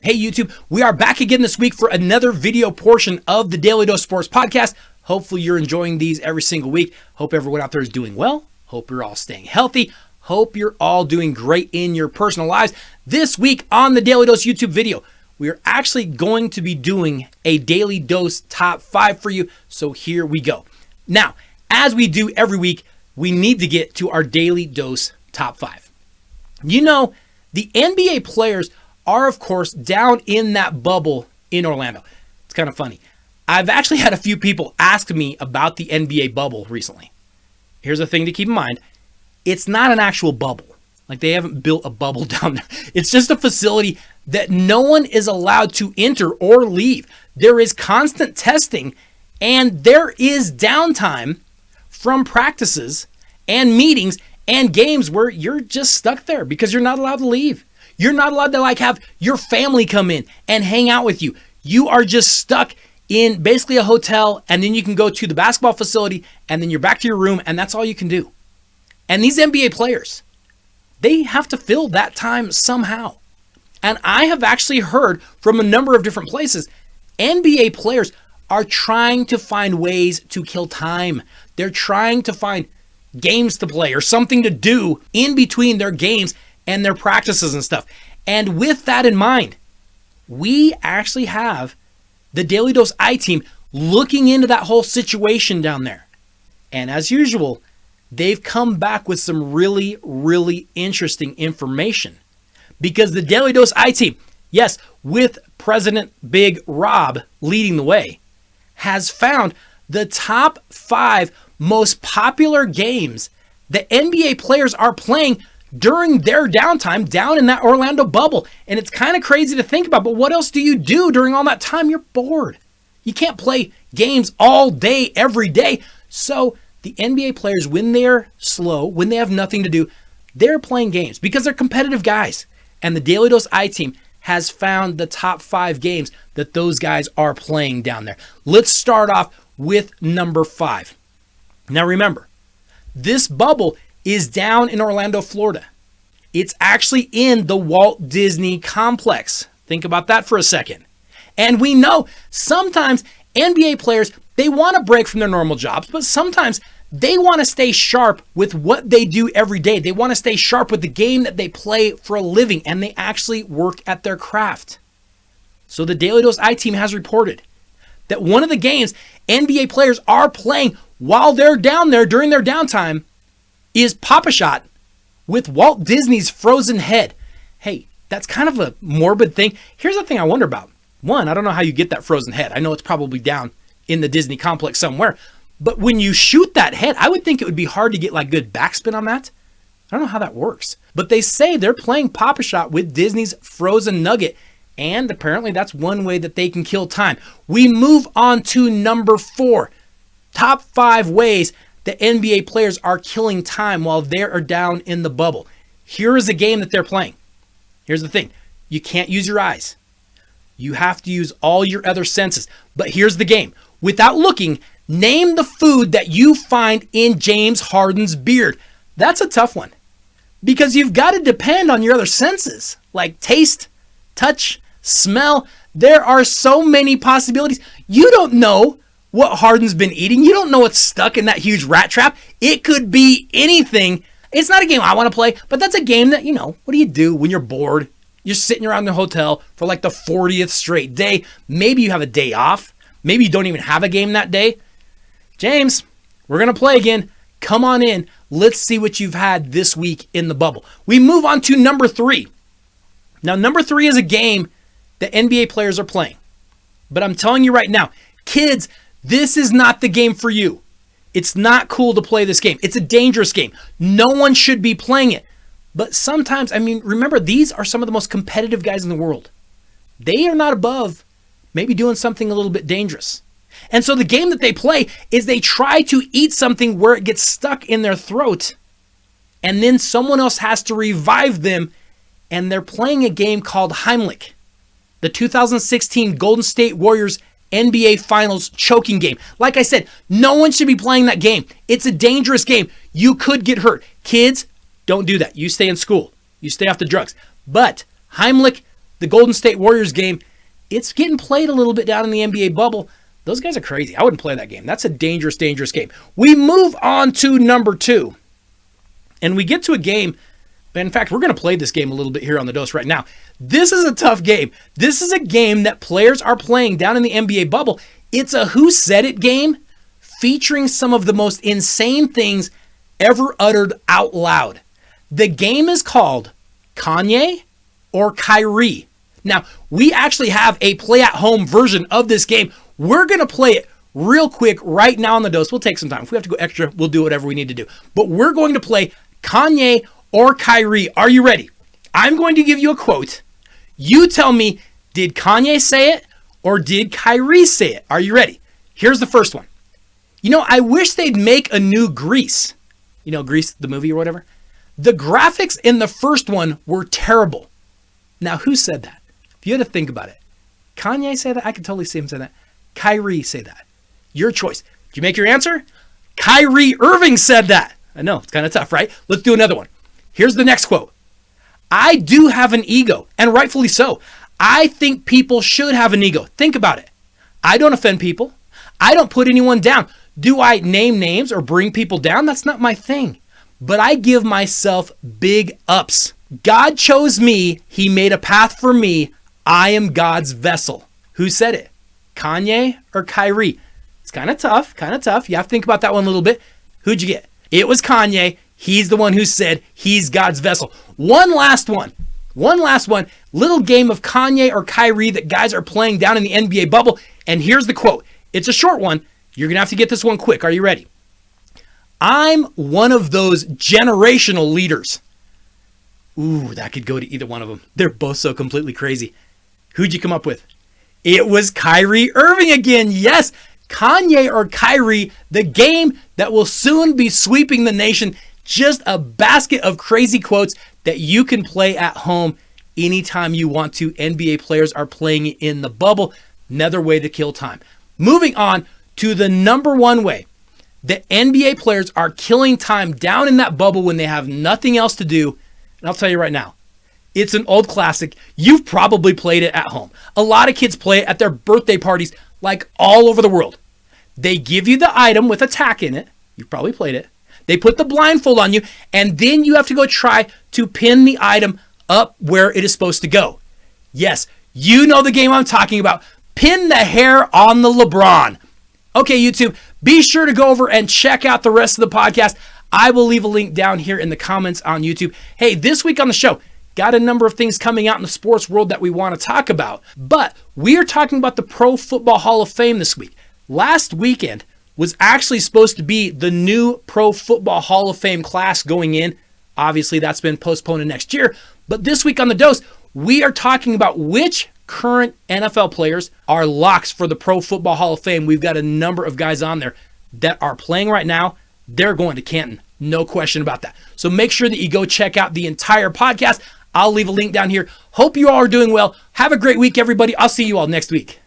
Hey YouTube, we are back again this week for another video portion of the Daly Dose Sports Podcast. Hopefully you're enjoying these every single week. Hope everyone out there is doing well. Hope you're all staying healthy. Hope you're all doing great in your personal lives. This week on the Daly Dose YouTube video, we are actually going to be doing a Daly Dose top 5 for you. So here we go. Now, as we do every week, we need to get to our Daly Dose top 5. You know, the NBA players are, of course, down in that bubble in Orlando. It's kind of funny. I've actually had a few people ask me about the NBA bubble recently. Here's the thing to keep in mind. It's not an actual bubble. Like, they haven't built a bubble down there. It's just a facility that no one is allowed to enter or leave. There is constant testing, and there is downtime from practices and meetings and games where you're just stuck there because you're not allowed to leave. You're not allowed to have your family come in and hang out with you. You are just stuck in basically a hotel, and then you can go to the basketball facility, and then you're back to your room, and that's all you can do. And these NBA players, they have to fill that time somehow. And I have actually heard from a number of different places, NBA players are trying to find ways to kill time. They're trying to find games to play or something to do in between their games and their practices and stuff. And with that in mind, we actually have the Daly Dose I team looking into that whole situation down there. And as usual, they've come back with some really, really interesting information. Because the Daly Dose I team, yes, with President Big Rob leading the way, has found the top 5 most popular games that NBA players are playing during their downtime down in that Orlando bubble. And it's kind of crazy to think about, but what else do you do during all that time? You're bored. You can't play games all day, every day. So the NBA players, when they're slow, when they have nothing to do, they're playing games because they're competitive guys. And the Daly Dose I team has found the top 5 games that those guys are playing down there. Let's start off with number 5. Now remember, this bubble is down in Orlando, Florida. It's actually in the Walt Disney complex. Think about that for a second. And we know sometimes NBA players, they want to break from their normal jobs, but sometimes they want to stay sharp with what they do every day. They want to stay sharp with the game that they play for a living, and they actually work at their craft. So the Daly Dose I team has reported that one of the games NBA players are playing while they're down there during their downtime is Pop-A-Shot with Walt Disney's frozen head. Hey, that's kind of a morbid thing. Here's the thing I wonder about. One, I don't know how you get that frozen head. I know it's probably down in the Disney complex somewhere. But when you shoot that head, I would think it would be hard to get good backspin on that. I don't know how that works. But they say they're playing Pop-A-Shot with Disney's frozen nugget. And apparently that's one way that they can kill time. We move on to number 4. Top 5 ways that NBA players are killing time while they are down in the bubble. Here is a game that they're playing. Here's the thing. You can't use your eyes. You have to use all your other senses. But here's the game. Without looking, name the food that you find in James Harden's beard. That's a tough one. Because you've got to depend on your other senses. Like taste, touch, smell. There are so many possibilities. You don't know what Harden's been eating. You don't know what's stuck in that huge rat trap. It could be anything. It's not a game I want to play, but that's a game that, what do you do when you're bored? You're sitting around the hotel for the 40th straight day. Maybe you have a day off. Maybe you don't even have a game that day. James, we're going to play again. Come on in. Let's see what you've had this week in the bubble. We move on to number 3. Now, number 3 is a game that NBA players are playing. But I'm telling you right now, kids, this is not the game for you. It's not cool to play this game. It's a dangerous game. No one should be playing it. But sometimes, remember, these are some of the most competitive guys in the world. They are not above maybe doing something a little bit dangerous. And so the game that they play is they try to eat something where it gets stuck in their throat, and then someone else has to revive them, and they're playing a game called Heimlich, the 2016 Golden State Warriors NBA Finals choking game. Like I said, no one should be playing that game. It's a dangerous game. You could get hurt. Kids, don't do that. You stay in school. You stay off the drugs. But Heimlich, the Golden State Warriors game, it's getting played a little bit down in the NBA bubble. Those guys are crazy. I wouldn't play that game. That's a dangerous, dangerous game. We move on to number 2. And we get to a game. In fact, we're going to play this game a little bit here on the Dose right now. This is a tough game. This is a game that players are playing down in the NBA bubble. It's a Who Said It game featuring some of the most insane things ever uttered out loud. The game is called Kanye or Kyrie. Now, we actually have a play-at-home version of this game. We're going to play it real quick right now on the Dose. We'll take some time. If we have to go extra, we'll do whatever we need to do. But we're going to play Kanye or Kyrie. Are you ready? I'm going to give you a quote. You tell me, did Kanye say it or did Kyrie say it? Are you ready? Here's the first one. I wish they'd make a new Grease. Grease, the movie or whatever. The graphics in the first one were terrible. Now, who said that? If you had to think about it. Kanye say that? I could totally see him say that. Kyrie say that. Your choice. Did you make your answer? Kyrie Irving said that. I know, it's kind of tough, right? Let's do another one. Here's the next quote. I do have an ego, and rightfully so. I think people should have an ego. Think about it. I don't offend people. I don't put anyone down. Do I name names or bring people down? That's not my thing. But I give myself big ups. God chose me. He made a path for me. I am God's vessel. Who said it? Kanye or Kyrie? It's kind of tough, You have to think about that one a little bit. Who'd you get? It was Kanye. He's the one who said he's God's vessel. One last one. Little game of Kanye or Kyrie that guys are playing down in the NBA bubble. And here's the quote. It's a short one. You're going to have to get this one quick. Are you ready? I'm one of those generational leaders. Ooh, that could go to either one of them. They're both so completely crazy. Who'd you come up with? It was Kyrie Irving again. Yes, Kanye or Kyrie, the game that will soon be sweeping the nation. Just a basket of crazy quotes that you can play at home anytime you want to. NBA players are playing it in the bubble. Another way to kill time. Moving on to the number one way that NBA players are killing time down in that bubble when they have nothing else to do. And I'll tell you right now, it's an old classic. You've probably played it at home. A lot of kids play it at their birthday parties, like all over the world. They give you the item with a tack in it. You've probably played it. They put the blindfold on you, and then you have to go try to pin the item up where it is supposed to go. Yes, you know the game I'm talking about. Pin the hair on the LeBron. Okay, YouTube, be sure to go over and check out the rest of the podcast. I will leave a link down here in the comments on YouTube. Hey, this week on the show, got a number of things coming out in the sports world that we want to talk about, but we are talking about the Pro Football Hall of Fame this week. Last weekend was actually supposed to be the new Pro Football Hall of Fame class going in. Obviously, that's been postponed to next year, but this week on The Dose, we are talking about which current NFL players are locks for the Pro Football Hall of Fame. We've got a number of guys on there that are playing right now. They're going to Canton. No question about that. So make sure that you go check out the entire podcast. I'll leave a link down here. Hope you all are doing well. Have a great week, everybody. I'll see you all next week.